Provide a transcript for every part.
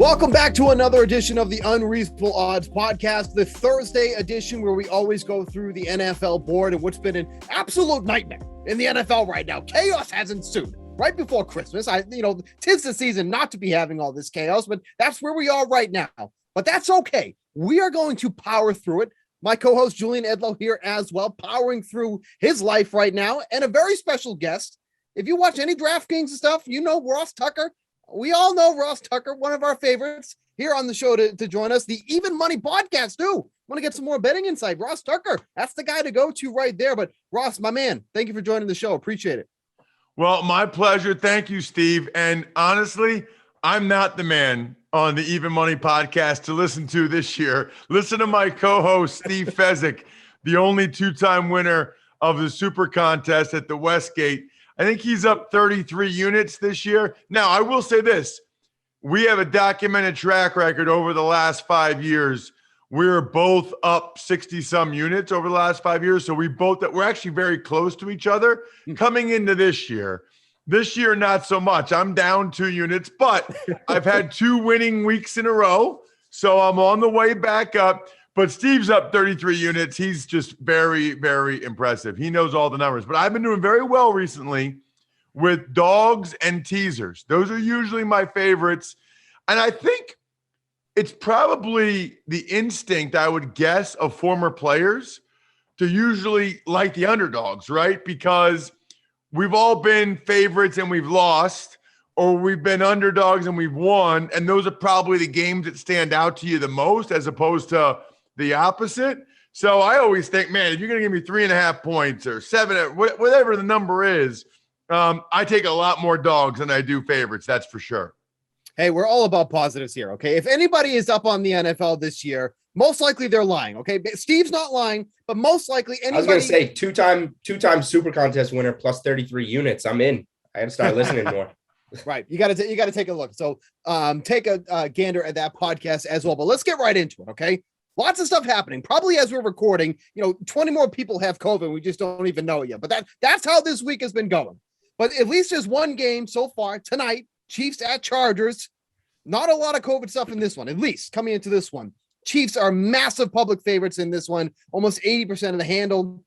Welcome back to another edition of the Unreasonable Odds podcast, the Thursday edition where we always go through the NFL board and what's been an absolute nightmare in the NFL right now. Chaos has ensued right before Christmas. Tis the season not to be having all this chaos, but that's where we are right now. But that's okay. We are going to power through it. My co-host Julian Edlow here as well, powering through his life right now, and a very special guest. If you watch any DraftKings stuff, you know Ross Tucker. We all know Ross Tucker, one of our favorites here on the show to join us. The Even Money podcast, too. Want to get some more betting insight. Ross Tucker, that's the guy to go to right there. But Ross, my man, thank you for joining the show. Appreciate it. Well, my pleasure. Thank you, Steve. And honestly, I'm not the man on the Even Money podcast to listen to this year. Listen to my co-host, Steve Fezzik, the only two-time winner of the Super Contest at the Westgate. I think he's up 33 units this year. Now, I will say this. We have a documented track record over the last 5 years. We're both up 60-some units over the last 5 years. So we're actually very close to each other coming into this year. This year, not so much. I'm down 2 units, but I've had 2 winning weeks in a row. So I'm on the way back up. But Steve's up 33 units. He's just very, very impressive. He knows all the numbers. But I've been doing very well recently with dogs and teasers. Those are usually my favorites. And I think it's probably the instinct, I would guess, of former players to usually like the underdogs, right? Because we've all been favorites and we've lost, or we've been underdogs and we've won. And those are probably the games that stand out to you the most as opposed to the opposite. So I always think, man, if you're going to give me 3.5 points or 7, whatever the number is, I take a lot more dogs than I do favorites. That's for sure. Hey, we're all about positives here. Okay. If anybody is up on the NFL this year, most likely they're lying. Okay. Steve's not lying, but most likely anybody. I was going to say two-time Super Contest winner plus 33 units. I'm in. I got to start listening more. Right. You got to take a look. So take a gander at that podcast as well, but let's get right into it. Okay. Lots of stuff happening. Probably as we're recording, 20 more people have COVID. We just don't even know it yet. But that's how this week has been going. But at least there's one game so far tonight. Chiefs at Chargers. Not a lot of COVID stuff in this one, at least coming into this one. Chiefs are massive public favorites in this one. Almost 80% of the handle,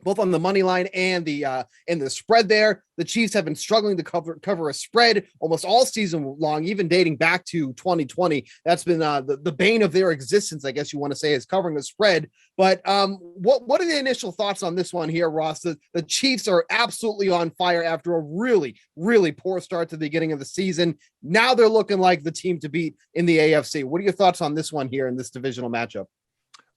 both on the money line and the spread there. The Chiefs have been struggling to cover a spread almost all season long, even dating back to 2020. That's been the bane of their existence, I guess you want to say, is covering the spread. But what are the initial thoughts on this one here, Ross? The Chiefs are absolutely on fire after a really, really poor start to the beginning of the season. Now they're looking like the team to beat in the AFC. What are your thoughts on this one here in this divisional matchup?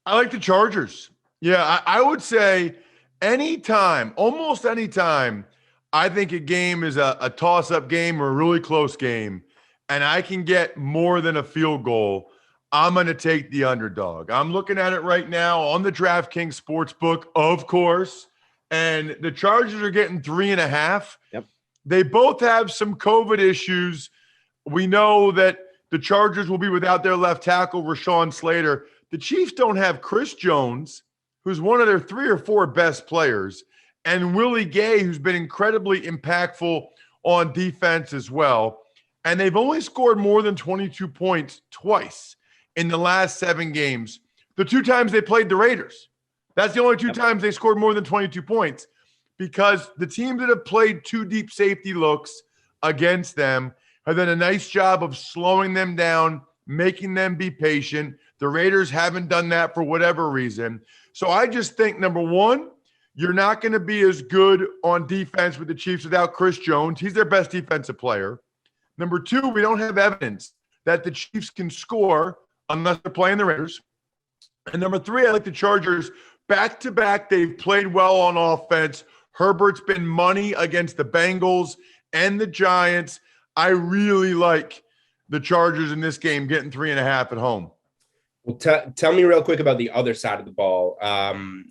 I like the Chargers. Yeah, I would say almost anytime, I think a game is a toss-up game or a really close game, and I can get more than a field goal, I'm going to take the underdog. I'm looking at it right now on the DraftKings Sportsbook, of course, and the Chargers are getting 3.5. Yep. They both have some COVID issues. We know that the Chargers will be without their left tackle, Rashawn Slater. The Chiefs don't have Chris Jones, who's one of their 3 or 4 best players, and Willie Gay, who's been incredibly impactful on defense as well. And they've only scored more than 22 points twice in the last 7 games. The 2 times they played the Raiders. That's the only 2 times they scored more than 22 points, because the teams that have played 2 deep safety looks against them have done a nice job of slowing them down, making them be patient. The Raiders haven't done that for whatever reason. So I just think, number one, you're not going to be as good on defense with the Chiefs without Chris Jones. He's their best defensive player. Number 2, we don't have evidence that the Chiefs can score unless they're playing the Raiders. And number 3, I like the Chargers. Back-to-back, they've played well on offense. Herbert's been money against the Bengals and the Giants. I really like the Chargers in this game, getting 3.5 at home. Well, tell me real quick about the other side of the ball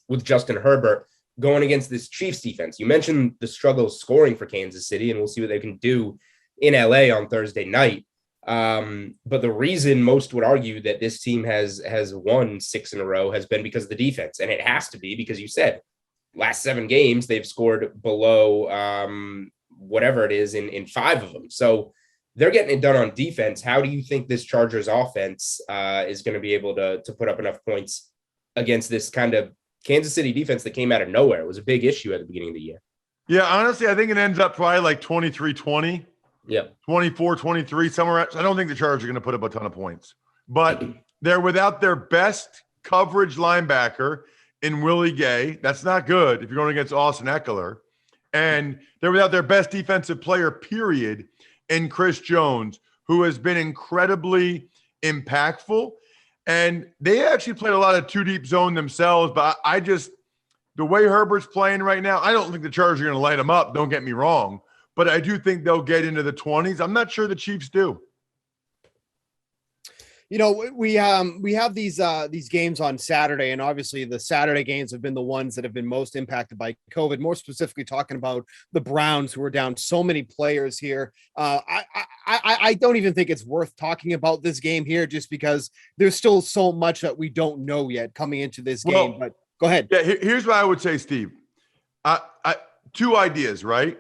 with Justin Herbert going against this Chiefs defense. You mentioned the struggle scoring for Kansas City, and we'll see what they can do in LA on Thursday night. But the reason most would argue that this team has won 6 in a row has been because of the defense. And it has to be because you said last 7 games, they've scored below whatever it is in 5 of them. So they're getting it done on defense. How do you think this Chargers offense is going to be able to put up enough points against this kind of Kansas City defense that came out of nowhere? It was a big issue at the beginning of the year. Yeah, honestly, I think it ends up probably like 23-20. Yeah. 24-23, somewhere. I don't think the Chargers are going to put up a ton of points. But they're without their best coverage linebacker in Willie Gay. That's not good if you're going against Austin Eckler. And they're without their best defensive player, period, in Chris Jones, who has been incredibly impactful. And they actually played a lot of two-deep zone themselves. But I just – the way Herbert's playing right now, I don't think the Chargers are going to light him up. Don't get me wrong. But I do think they'll get into the 20s. I'm not sure the Chiefs do. You know, we have these games on Saturday, and obviously the Saturday games have been the ones that have been most impacted by COVID. More specifically, talking about the Browns, who are down so many players here. I don't even think it's worth talking about this game here, just because there's still so much that we don't know yet coming into this game. But go ahead. Yeah, here's what I would say, Steve. Two ideas, right?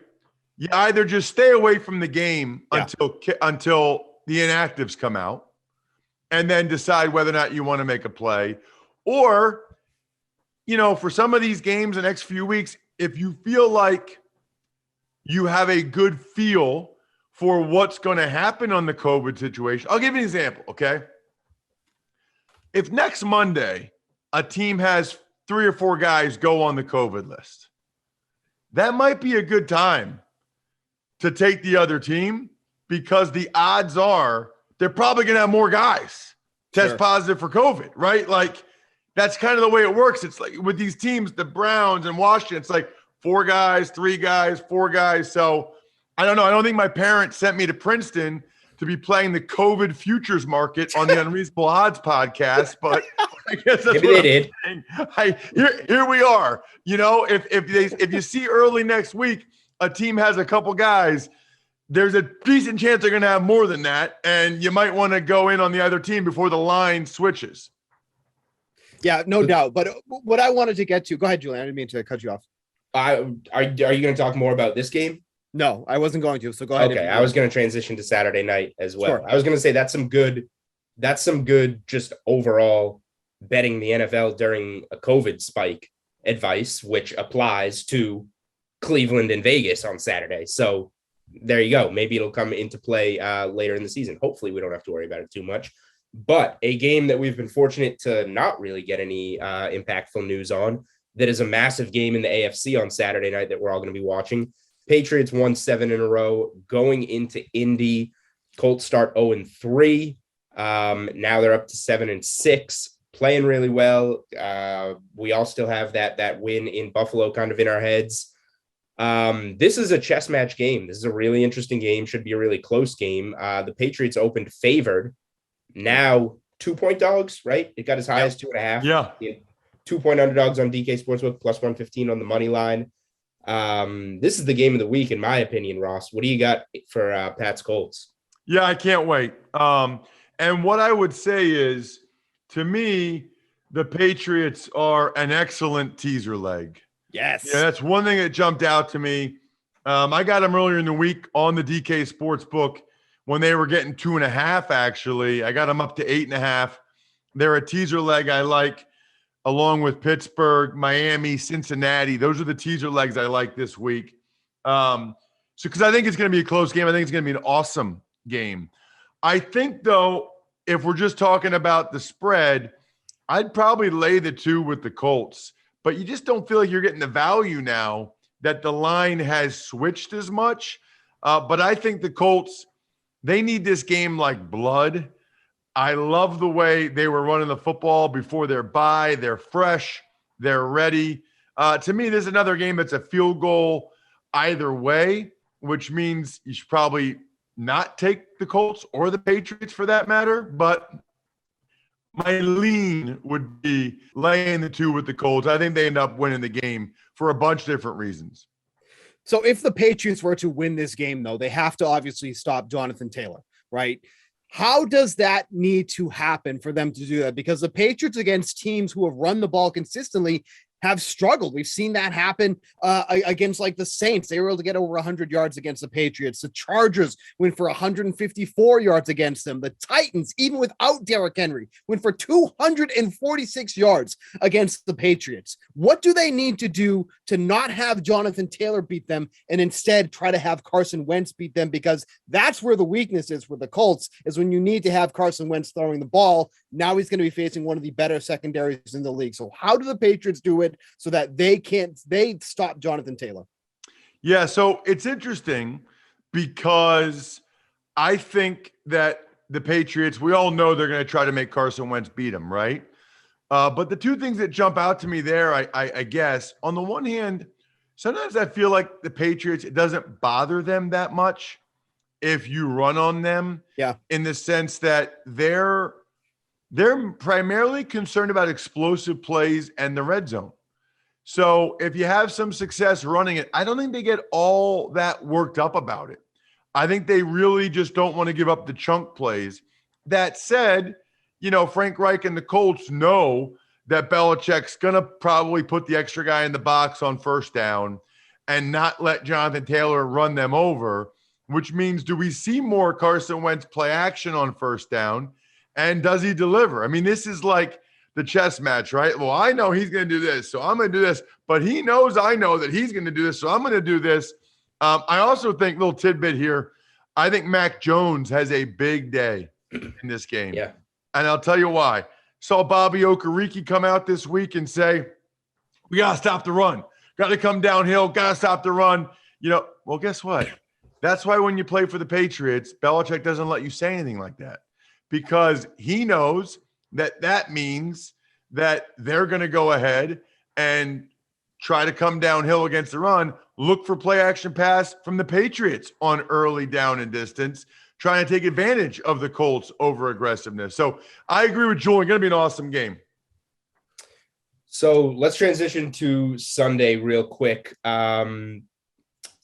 You either just stay away from the game until the inactives come out, and then decide whether or not you want to make a play. Or, you know, for some of these games the next few weeks, if you feel like you have a good feel for what's going to happen on the COVID situation. I'll give you an example, okay? If next Monday a team has 3 or 4 guys go on the COVID list, that might be a good time to take the other team, because the odds are they're probably going to have more guys test positive for COVID, right? Like, that's kind of the way it works. It's like with these teams, the Browns and Washington, it's like 4 guys, 3 guys, 4 guys. So I don't know. I don't think my parents sent me to Princeton to be playing the COVID futures market on the Unreasonable Odds podcast, but I guess that's maybe what they I'm did. saying. Here we are. You know, if you see early next week a team has a couple guys, there's a decent chance they're going to have more than that, and you might want to go in on the other team before the line switches. Yeah, no doubt. But what I wanted to get to, go ahead, Julian. I didn't mean to cut you off. Are you going to talk more about this game? No, I wasn't going to. So go ahead. Okay, I was going to transition to Saturday night as well. Sure. I was going to say that's some good just overall betting the NFL during a COVID spike advice, which applies to Cleveland and Vegas on Saturday. So there you go. Maybe it'll come into play later in the season. Hopefully we don't have to worry about it too much. But a game that we've been fortunate to not really get any impactful news on, that is a massive game in the AFC on Saturday night that we're all going to be watching. Patriots won 7 in a row going into Indy. Colts start 0-3. Now they're up to 7-6, playing really well. We all still have that win in Buffalo kind of in our heads. This is a chess match game. This is a really interesting game. Should be a really close game. The Patriots opened favored. Now 2-point dogs, right? It got as high as 2.5. Yeah. 2-point underdogs on DK Sportsbook, plus 115 on the money line. This is the game of the week, in my opinion, Ross. What do you got for Pat's Colts? Yeah, I can't wait. And what I would say is, to me, the Patriots are an excellent teaser leg. Yes. Yeah, that's one thing that jumped out to me. I got them earlier in the week on the DK Sportsbook when they were getting 2.5, actually. I got them up to 8.5. They're a teaser leg I like, along with Pittsburgh, Miami, Cincinnati. Those are the teaser legs I like this week. Because I think it's going to be a close game. I think it's going to be an awesome game. I think, though, if we're just talking about the spread, I'd probably lay the 2 with the Colts. But you just don't feel like you're getting the value now that the line has switched as much. But I think the Colts, they need this game like blood. I love the way they were running the football before their bye. They're fresh. They're ready. To me, this is another game that's a field goal either way, which means you should probably not take the Colts or the Patriots for that matter. But my lean would be laying the 2 with the Colts. I think they end up winning the game for a bunch of different reasons. So if the Patriots were to win this game, though, they have to obviously stop Jonathan Taylor, right? How does that need to happen for them to do that? Because the Patriots against teams who have run the ball consistently have struggled. We've seen that happen against like the Saints. They were able to get over 100 yards against the Patriots. The Chargers went for 154 yards against them. The Titans, even without Derrick Henry, went for 246 yards against the Patriots. What do they need to do to not have Jonathan Taylor beat them and instead try to have Carson Wentz beat them? Because that's where the weakness is for the Colts, is when you need to have Carson Wentz throwing the ball. Now he's going to be facing one of the better secondaries in the league. So how do the Patriots do it so that they stop Jonathan Taylor? Yeah, so it's interesting because I think that the Patriots, we all know they're going to try to make Carson Wentz beat him, right? But the two things that jump out to me there, I guess, on the one hand, sometimes I feel like the Patriots, it doesn't bother them that much if you run on them. Yeah. In the sense that they're primarily concerned about explosive plays and the red zone. So if you have some success running it, I don't think they get all that worked up about it. I think they really just don't want to give up the chunk plays. That said, Frank Reich and the Colts know that Belichick's going to probably put the extra guy in the box on first down and not let Jonathan Taylor run them over, which means, do we see more Carson Wentz play action on first down? And does he deliver? I mean, this is like the chess match, right? Well, I know he's going to do this, so I'm going to do this. But he knows I know that he's going to do this, so I'm going to do this. I also think, little tidbit here, I think Mac Jones has a big day in this game. Yeah. And I'll tell you why. Saw Bobby Okereke come out this week and say, we got to stop the run. Got to come downhill. Got to stop the run. Well, guess what? That's why when you play for the Patriots, Belichick doesn't let you say anything like that, because he knows that means that they're going to go ahead and try to come downhill against the run, look for play action pass from the Patriots on early down and distance, trying to take advantage of the Colts' over aggressiveness. So I agree with Julian. Going to be an awesome game. So let's transition to Sunday real quick.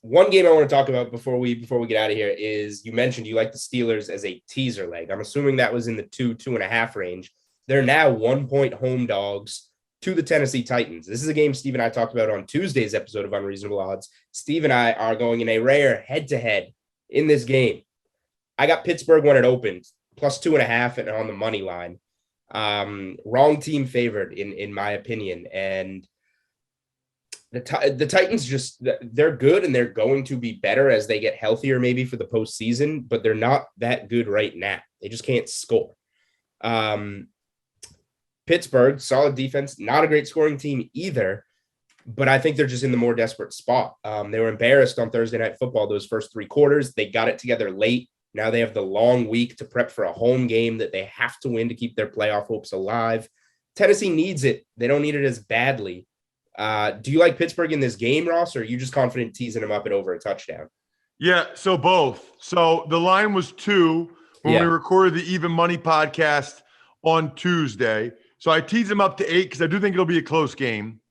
One game I want to talk about before we get out of here is, you mentioned you like the Steelers as a teaser leg. I'm assuming that was in the 2.5 range. They're now 1-point home dogs to the Tennessee Titans. This is a game Steve and I talked about on Tuesday's episode of Unreasonable Odds. Steve and I are going in a rare head-to-head in this game. I got Pittsburgh when it opened, plus 2.5 and on the money line. Wrong team favored in my opinion. And the Titans they're good, and they're going to be better as they get healthier maybe for the postseason, but they're not that good right now. They just can't score. Pittsburgh, solid defense, not a great scoring team either, but I think they're just in the more desperate spot. They were embarrassed on Thursday Night Football those first 3 quarters. They got it together late. Now they have the long week to prep for a home game that they have to win to keep their playoff hopes alive. Tennessee needs it. They don't need it as badly. Do you like Pittsburgh in this game, Ross, or are you just confident teasing them up at over a touchdown? Yeah, so both. So the line was 2 when we recorded the Even Money podcast on Tuesday. So I teased them up to 8 because I do think it'll be a close game.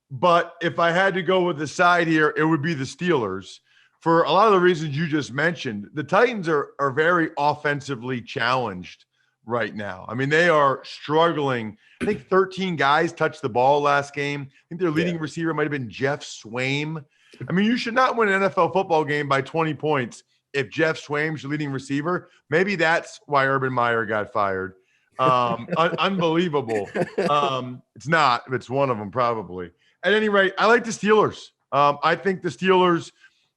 But if I had to go with the side here, it would be the Steelers. For a lot of the reasons you just mentioned, the Titans are very offensively challenged right now. I mean, they are struggling. I think 13 guys touched the ball last game. I think their leading receiver might have been Jeff Swaim. I mean, you should not win an NFL football game by 20 points if Jeff Swaim's your leading receiver. Maybe that's why Urban Meyer got fired. Unbelievable. It's not. It's one of them probably. At any rate, I like the Steelers. I think the Steelers,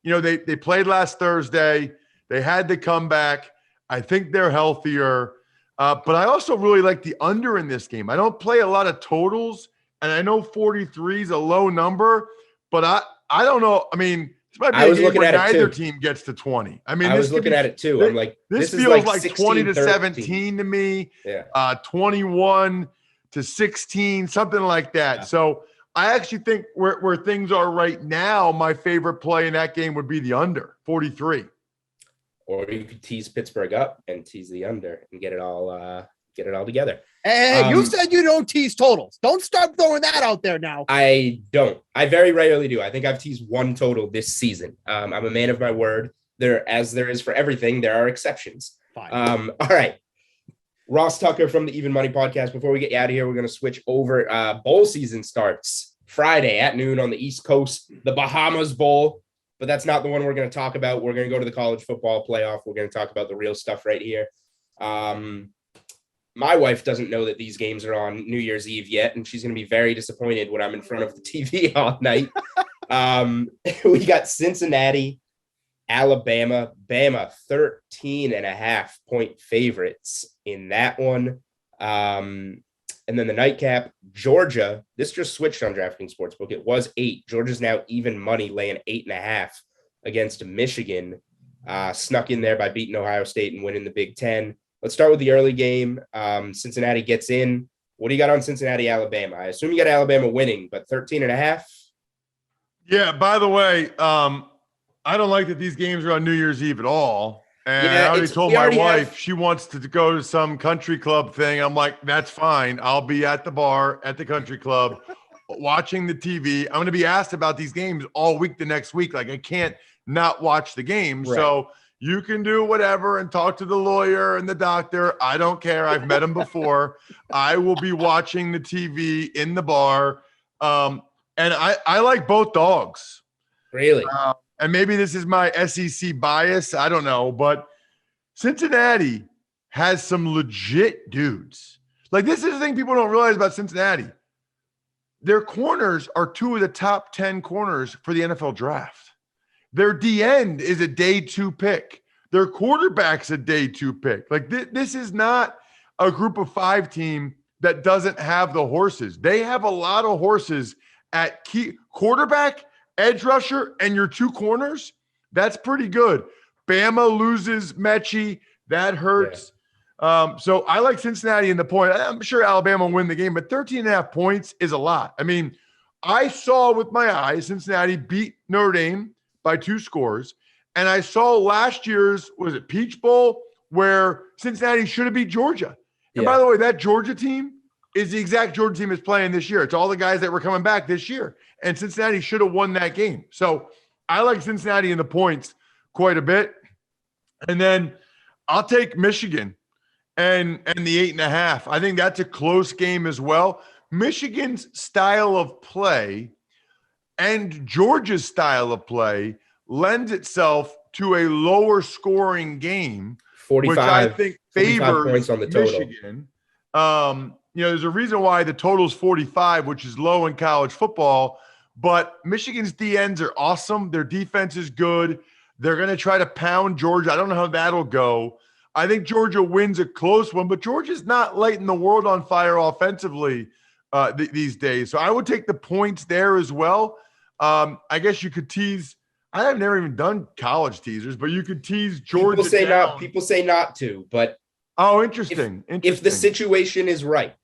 they played last Thursday. They had the comeback. I think they're healthier. But I also really like the under in this game. I don't play a lot of totals, and I know 43 is a low number, but I don't know. I mean, this might be a game where neither team gets to 20. I mean, I was looking at it too. I'm like, this feels like 20-17 to me. Yeah. 21-16, something like that. Yeah. So I actually think where things are right now, my favorite play in that game would be the under 43. Or you could tease Pittsburgh up and tease the under and get it all together. Hey, you said you don't tease totals. Don't start throwing that out there now. I don't. I very rarely do. I think I've teased one total this season. I'm a man of my word. There is for everything, there are exceptions. Fine. All right. Ross Tucker from the Even Money podcast. Before we get you out of here, we're going to switch over. Bowl season starts Friday at noon on the East Coast, the Bahamas Bowl. But that's not the one we're going to talk about. We're going to go to the college football playoff. We're going to talk about the real stuff right here. My wife doesn't know that these games are on New Year's Eve yet, and she's going to be very disappointed when I'm in front of the TV all night. We got Cincinnati, Alabama, Bama, 13.5-point favorites in that one. And then the nightcap, Georgia. This just switched on DraftKings Sportsbook. It was 8. Georgia's now even money, laying 8.5 against Michigan. Snuck in there by beating Ohio State and winning the Big Ten. Let's start with the early game. Cincinnati gets in. What do you got on Cincinnati, Alabama? I assume you got Alabama winning, but 13.5. Yeah, by the way, I don't like that these games are on New Year's Eve at all. And I already told my wife she wants to go to some country club thing. I'm like, that's fine. I'll be at the bar at the country club watching the TV. I'm going to be asked about these games all week the next week. Like, I can't not watch the game. Right. So you can do whatever and talk to the lawyer and the doctor. I don't care. I've met them before. I will be watching the TV in the bar. And I like both dogs. Really? And maybe this is my SEC bias. I don't know. But Cincinnati has some legit dudes. Like, this is the thing people don't realize about Cincinnati. Their corners are 2 of the top 10 corners for the NFL draft. Their D-end is a day 2 pick. Their quarterback's a day 2 pick. Like, this is not a group of 5 team that doesn't have the horses. They have a lot of horses at key quarterback, edge rusher, and your 2 corners. That's pretty good. Bama loses Mechie. That hurts. Yeah. So I like Cincinnati in the point. I'm sure Alabama will win the game, but 13.5 points is a lot. I mean, I saw with my eyes Cincinnati beat Notre Dame by 2 scores. And I saw last year's, was it Peach Bowl, where Cincinnati should have beat Georgia. And by the way, that Georgia team is the exact Georgia team is playing this year. It's all the guys that were coming back this year. And Cincinnati should have won that game. So I like Cincinnati in the points quite a bit. And then I'll take Michigan and the 8.5. I think that's a close game as well. Michigan's style of play and Georgia's style of play lends itself to a lower scoring game, 45, which I think favors points on the total. Michigan. There's a reason why the total is 45, which is low in college football, but Michigan's DNs are awesome. Their defense is good. They're going to try to pound Georgia. I don't know how that'll go. I think Georgia wins a close one, but Georgia's not lighting the world on fire offensively these days. So I would take the points there as well. I guess you could tease. I have never even done college teasers, but you could tease Georgia. People say not to, but interesting. If the situation is right.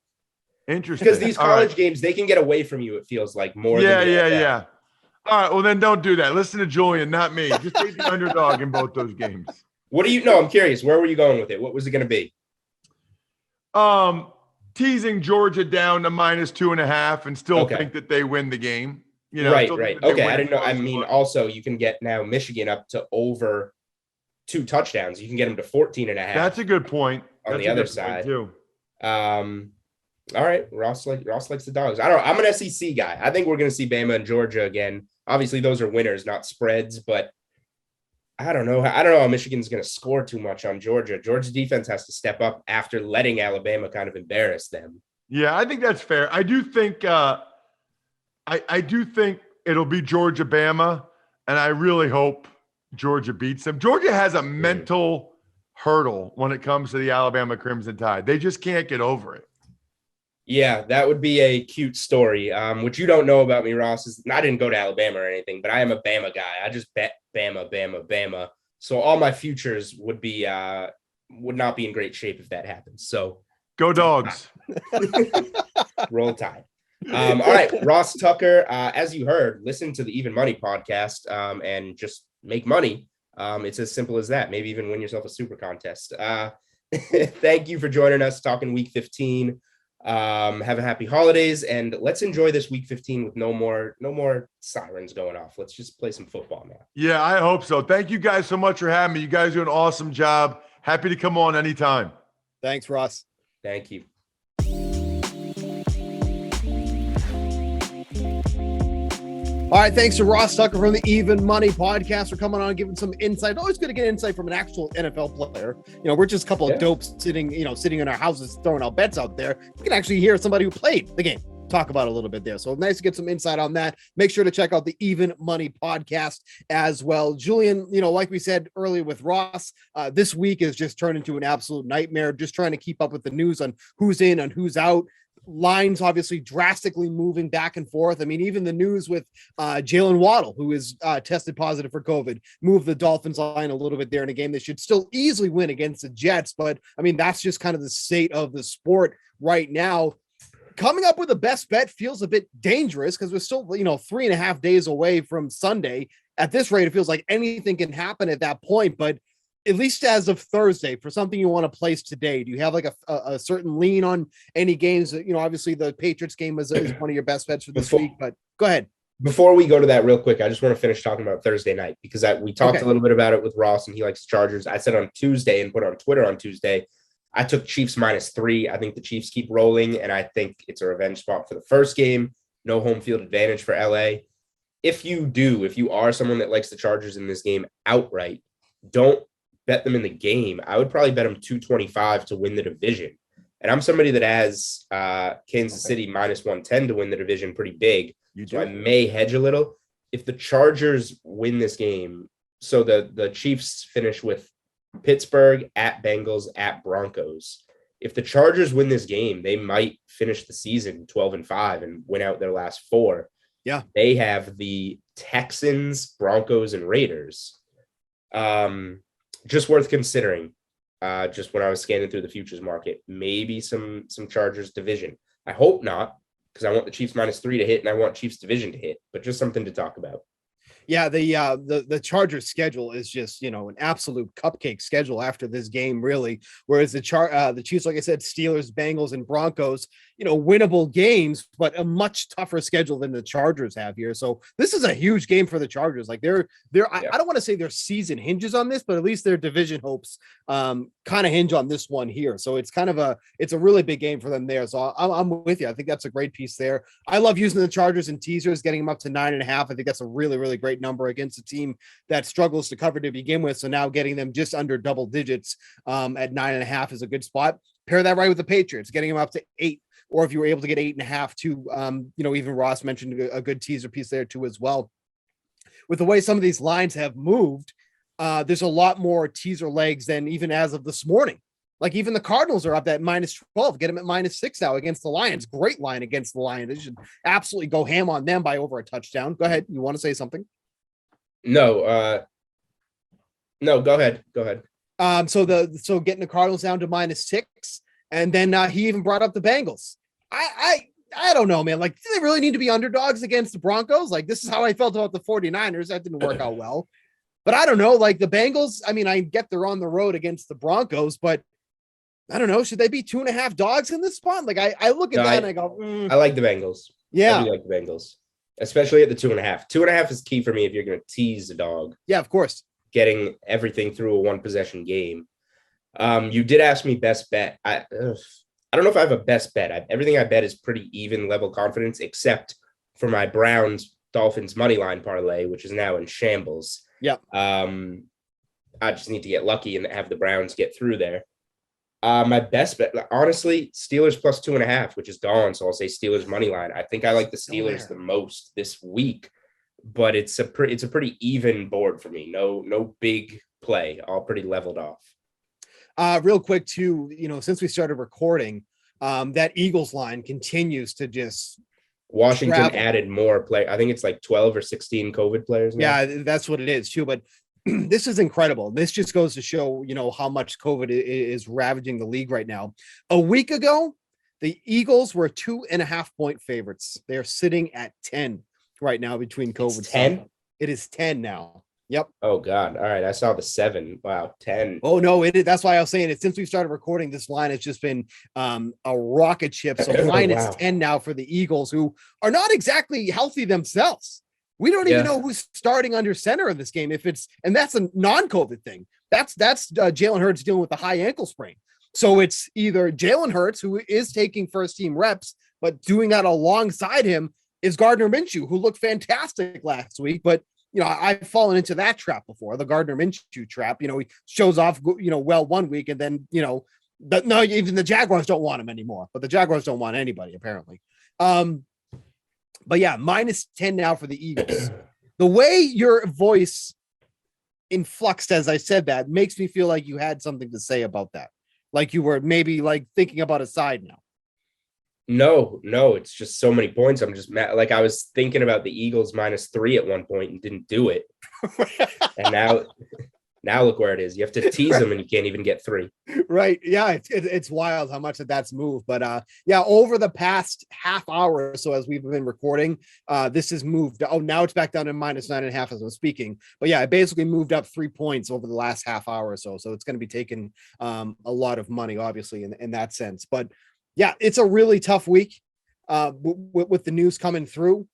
Interesting. Because these college games, they can get away from you, it feels like, more than Yeah. All right, well, then don't do that. Listen to Julian, not me. Just take the underdog in both those games. What do you know? I'm curious. Where were you going with it? What was it going to be? Teasing Georgia down to -2.5 and still think that they win the game. Right. Okay, I didn't know. I mean, also, you can get now Michigan up to over 2 touchdowns. You can get them to 14.5. That's a good point. On the other side, too. All right, Ross likes the dogs. I don't know. I'm an SEC guy. I think we're going to see Bama and Georgia again. Obviously, those are winners, not spreads. But I don't know how Michigan's going to score too much on Georgia. Georgia's defense has to step up after letting Alabama kind of embarrass them. Yeah, I think that's fair. I do think I do think it'll be Georgia Bama, and I really hope Georgia beats them. Georgia has a mental hurdle when it comes to the Alabama Crimson Tide. They just can't get over it. Yeah, that would be a cute story. What you don't know about me, Ross, is I didn't go to Alabama or anything, but I am a Bama guy. I just bet Bama. So all my futures would not be in great shape if that happens. So go Dogs. Roll Tide. All right, Ross Tucker, as you heard, listen to the Even Money podcast and just make money. It's as simple as that. Maybe even win yourself a super contest. Thank you for joining us, talking week 15. Have a happy holidays, and let's enjoy this week 15 with no more sirens going off. Let's just play some football now. Yeah, I hope so. Thank you guys so much for having me. You guys do an awesome job. Happy to come on anytime. Thanks, Ross. Thank you. All right, thanks to Ross Tucker from the Even Money podcast for coming on and giving some insight. Always good to get insight from an actual NFL player. We're just a couple of dopes sitting in our houses throwing out bets out there. You can actually hear somebody who played the game talk about it a little bit there. So nice to get some insight on that. Make sure to check out the Even Money podcast as well. Julian, like we said earlier with Ross, this week has just turned into an absolute nightmare, just trying to keep up with the news on who's in and who's out. Lines obviously drastically moving back and forth. I mean, even the news with Jalen Waddle, who is tested positive for COVID, moved the Dolphins line a little bit there in a game they should still easily win against the Jets. But I mean, that's just kind of the state of the sport right now. Coming up with a best bet feels a bit dangerous because we're still, 3.5 days away from Sunday. At this rate, it feels like anything can happen at that point. But at least as of Thursday, for something you want to place today, do you have like a certain lean on any games? Obviously the Patriots game is one of your best bets for this week, but go ahead. Before we go to that real quick, I just want to finish talking about Thursday night because we talked a little bit about it with Ross and he likes the Chargers. I said on Tuesday and put on Twitter on Tuesday, I took Chiefs -3. I think the Chiefs keep rolling and I think it's a revenge spot for the first game. No home field advantage for LA. If you are someone that likes the Chargers in this game outright, don't bet them in the game. I would probably bet them 225 to win the division. And I'm somebody that has Kansas City -110 to win the division pretty big. So I may hedge a little. If the Chargers win this game, so the Chiefs finish with Pittsburgh, at Bengals, at Broncos. If the Chargers win this game, they might finish the season 12-5 and win out their last 4. Yeah. They have the Texans, Broncos, and Raiders. Just worth considering. Just when I was scanning through the futures market, maybe some Chargers division. I hope not, because I want the Chiefs -3 to hit and I want Chiefs division to hit, but just something to talk about. Yeah, the Chargers schedule is just, an absolute cupcake schedule after this game, really. Whereas the Chiefs, like I said, Steelers, Bengals, and Broncos, winnable games, but a much tougher schedule than the Chargers have here. So this is a huge game for the Chargers. Like I don't want to say their season hinges on this, but at least their division hopes kind of hinge on this one here. So it's it's a really big game for them there. So I'm with you. I think that's a great piece there. I love using the Chargers in teasers, getting them up to 9.5. I think that's a really, really great number against a team that struggles to cover to begin with. So now getting them just under double digits at 9.5 is a good spot. Pair that right with the Patriots, getting them up to 8, or if you were able to get 8.5 too, even Ross mentioned a good teaser piece there too as well. With the way some of these lines have moved, there's a lot more teaser legs than even as of this morning. Like even the Cardinals are up at -12, get them at -6 now against the Lions. Great line against the Lions. They should absolutely go ham on them by over a touchdown. Go ahead. You want to say something? No, go ahead. So getting the Cardinals down to -6, and then he even brought up the Bengals. I don't know, man. Like, do they really need to be underdogs against the Broncos? Like, this is how I felt about the 49ers. That didn't work out well. But I don't know. Like the Bengals, I mean, I get they're on the road against the Broncos, but I don't know. Should they be 2.5 dogs in this spot? Like I look at that and I go, I like the Bengals. Yeah. I do like the Bengals, especially at the 2.5. 2.5 is key for me if you're going to tease a dog. Yeah, of course. Getting everything through a 1-possession game. You did ask me best bet. I don't know if I have a best bet. Everything I bet is pretty even level confidence, except for my Browns Dolphins money line parlay, which is now in shambles. Yeah. I just need to get lucky and have the Browns get through there. My best bet, honestly, Steelers +2.5, which is gone. So I'll say Steelers money line. I think I like the Steelers the most this week, but it's a pretty even board for me. No big play, all pretty leveled off. Real quick too, since we started recording, that Eagles line continues to just Washington added more play. I think it's like 12 or 16 COVID players now. Yeah, that's what it is too. But this is incredible. This just goes to show, how much COVID is ravaging the league right now. A week ago, the Eagles were 2.5-point favorites. They're sitting at 10 right now between COVID. 10? It is 10 now. Yep. Oh God. All right. I saw the 7. Wow. 10. Oh no, it is. That's why I was saying it. Since we started recording, this line has just been a rocket ship. So line is 10 now for the Eagles, who are not exactly healthy themselves. We don't even know who's starting under center in this game. And that's a non-COVID thing. That's Jalen Hurts dealing with a high ankle sprain. So it's either Jalen Hurts, who is taking first team reps, but doing that alongside him, is Gardner Minshew, who looked fantastic last week, but I've fallen into that trap before, the Gardner Minshew trap. He shows off, well one week, and then, no, even the Jaguars don't want him anymore, but the Jaguars don't want anybody apparently. But yeah, -10 now for the Eagles. The way your voice influxed as I said that makes me feel like you had something to say about that. Like you were maybe like thinking about a side now. No, it's just so many points. I'm just mad. Like I was thinking about the Eagles -3 at one point and didn't do it. And now look where it is. You have to tease them and you can't even get 3. Right. Yeah. It's wild how much that's moved. But yeah, over the past half hour or so, as we've been recording, this has moved. Oh, now it's back down to -9.5 as I'm speaking. But yeah, it basically moved up 3 points over the last half hour or so. So it's going to be taking a lot of money, obviously, in that sense. But yeah, it's a really tough week with the news coming through.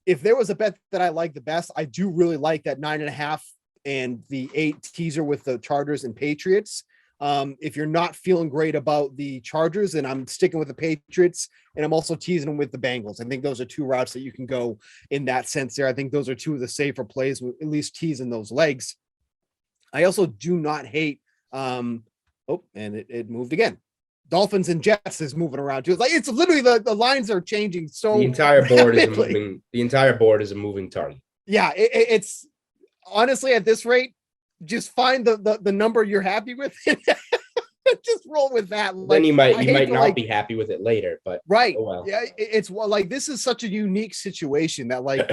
If there was a bet that I like the best, I do really like that 9.5 and the 8 teaser with the Chargers and Patriots. If you're not feeling great about the Chargers, then I'm sticking with the Patriots, and I'm also teasing them with the Bengals. I think those are 2 routes that you can go in that sense there. I think those are 2 of the safer plays, with at least teasing those legs. I also do not hate, and it moved again. Dolphins and Jets is moving around too. It's literally the lines are changing. So the entire board is a moving target. Yeah, it's honestly at this rate, just find the number you're happy with. Just roll with that. Then you might not be happy with it later, but right. Oh well. Yeah, it's like this is such a unique situation that like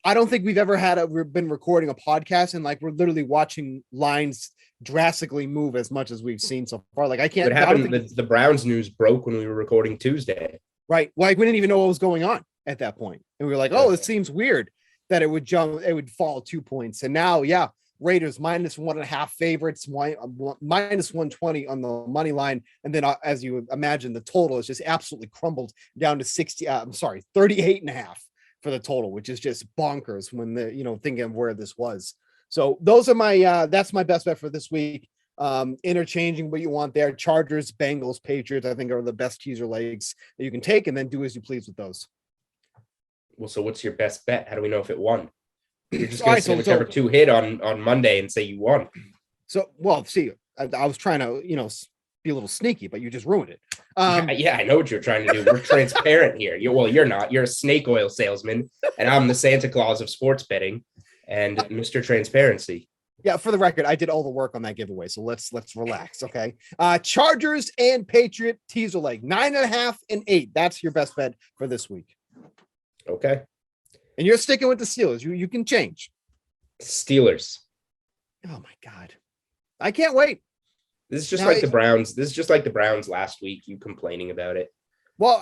I don't think we've ever been recording a podcast and like we're literally watching lines drastically move as much as we've seen so far. Like I can't. What happened? The Browns news broke when we were recording Tuesday. Right. Like we didn't even know what was going on at that point, and we were like, "Oh, it seems weird that it would fall 2 points." And now, yeah, Raiders -1.5 favorites, -120 on the money line, and then as you would imagine, the total is just absolutely crumbled down to 38.5 for the total, which is just bonkers when thinking of where this was. So those are my that's my best bet for this week. Interchanging what you want there. Chargers, Bengals, Patriots, I think are the best teaser legs that you can take, and then do as you please with those. Well, so what's your best bet? How do we know if it won? You're just going to say whichever 2 hit on Monday and say you won. So, well, see, I was trying to, be a little sneaky, but you just ruined it. Yeah, I know what you're trying to do. We're transparent here. You're not. You're a snake oil salesman, and I'm the Santa Claus of sports betting and Mr. Transparency. Yeah, for the record, I did all the work on that giveaway, so let's relax, okay? Chargers and Patriot teaser leg, 9.5 and 8. That's your best bet for this week. Okay. And you're sticking with the Steelers. You can change. Steelers. Oh my God. I can't wait. This is just like the Browns. This is just like the Browns last week, you complaining about it. Well,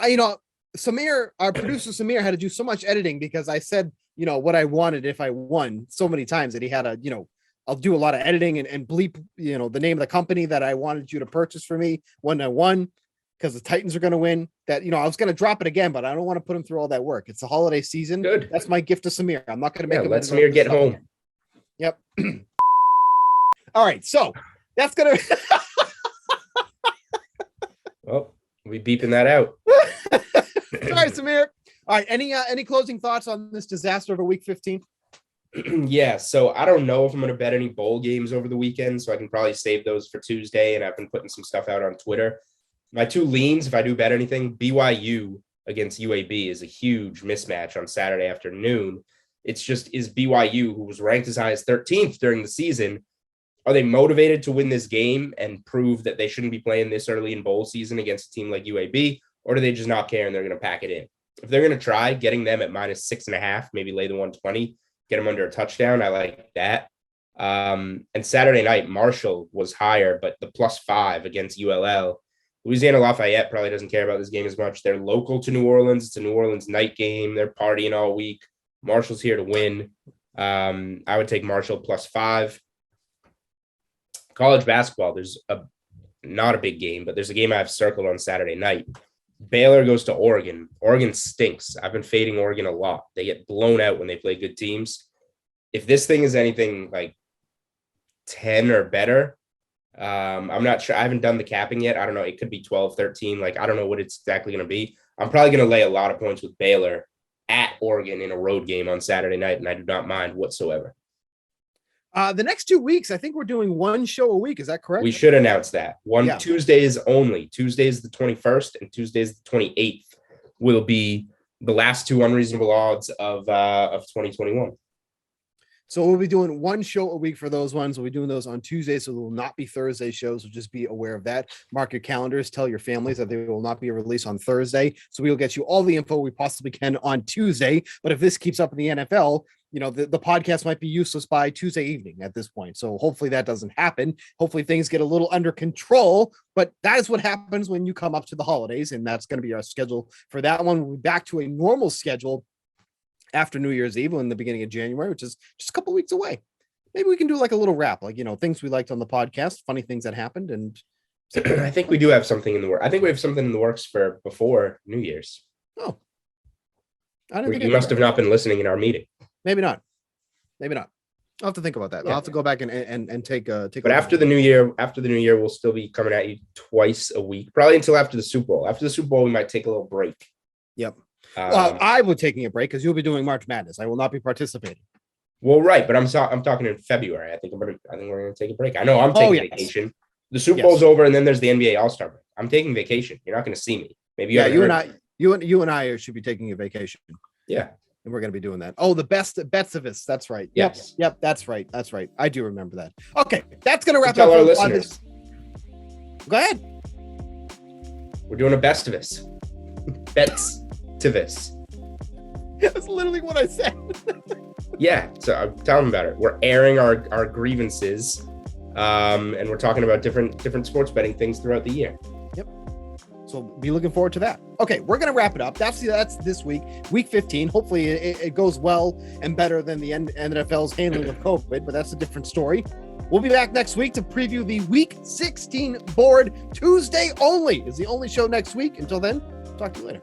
Samir, our producer Samir, had to do so much editing because I said, what I wanted if I won so many times that he had to, I'll do a lot of editing and bleep, the name of the company that I wanted you to purchase for me when I won, because the Titans are going to win. That, I was going to drop it again, but I don't want to put him through all that work. It's the holiday season. Good. That's my gift to Samir. I'm not going to make him. Let Samir get home. Again. Yep. All right. So that's going to. Well, we beeping that out. Sorry, Samir. All right. Any closing thoughts on this disaster of a week 15? Yeah, so I don't know if I'm going to bet any bowl games over the weekend, so I can probably save those for Tuesday, and I've been putting some stuff out on Twitter. My 2 leans, if I do bet anything, BYU against UAB is a huge mismatch on Saturday afternoon. It's just, is BYU, who was ranked as high as 13th during the season, are they motivated to win this game and prove that they shouldn't be playing this early in bowl season against a team like UAB, or do they just not care and they're going to pack it in? If they're going to try getting them at -6.5, maybe lay the 120, get them under a touchdown, I like that. And Saturday night, Marshall was higher, but the +5 against ULL. Louisiana Lafayette probably doesn't care about this game as much. They're local to New Orleans. It's a New Orleans night game. They're partying all week. Marshall's here to win. I would take Marshall +5. College basketball, there's not a big game, but there's a game I have circled on Saturday night. Baylor goes to Oregon. Oregon stinks. I've been fading Oregon a lot. They get blown out when they play good teams. If this thing is anything like 10 or better, I'm not sure. I haven't done the capping yet. I don't know. It could be 12, 13. Like, I don't know what it's exactly going to be. I'm probably going to lay a lot of points with Baylor. at Oregon in a road game on Saturday night, and I do not mind whatsoever. The next 2 weeks, I think we're doing one show a week. Is that correct? We should announce that. Yeah. Tuesdays only. Tuesdays the 21st and Tuesdays the 28th will be the last two unreasonable odds of 2021. So we'll be doing one show a week for those ones. We'll be doing those on Tuesday, so there will not be Thursday shows. So just be aware of that. Mark your calendars. Tell your families that there will not be a release on Thursday. So we will get you all the info we possibly can on Tuesday. But if this keeps up in the NFL, you know, the podcast might be useless by Tuesday evening at this point. So hopefully that doesn't happen. Hopefully things get a little under control. But that is what happens when you come up to the holidays, and that's going to be our schedule for that one. We'll be back to a normal schedule after New Year's Eve in the beginning of January, which is just a couple weeks away. Maybe we can do like a little wrap, like, you know, things we liked on the podcast, funny things that happened. And I think we do have something in the works. I think we have something in the works for before New Year's. Oh, I don't think you must have not been listening in our meeting. Maybe not. I'll have to think about that. Yeah. I'll have to go back and take. But after the new year, we'll still be coming at you twice a week, probably until after the Super Bowl. After the Super Bowl, we might take a little break. Yep. I will be taking a break because you'll be doing March Madness. I will not be participating. Well, right, but I'm talking in February. I think we're gonna take a break. I know I'm taking vacation. The Super Bowl's over, and then there's the NBA All-Star break. I'm taking vacation. You're not gonna see me. Maybe you and I should be taking a vacation. Yeah. And we're going to be doing that. Oh, the bets of us. That's right. Yes. Yep. That's right. I do remember that. Okay. That's going to wrap Tell up our listeners. Go ahead. We're doing a best of us. Bets to this. That's literally what I said. Yeah. So tell them about it. We're airing our grievances. And we're talking about different sports betting things throughout the year. Yep. So be looking forward to that. Okay, we're going to wrap it up. That's this week, week 15. Hopefully it goes well and better than the NFL's handling of COVID, but that's a different story. We'll be back next week to preview the week 16 board. Tuesday only is the only show next week. Until then, talk to you later.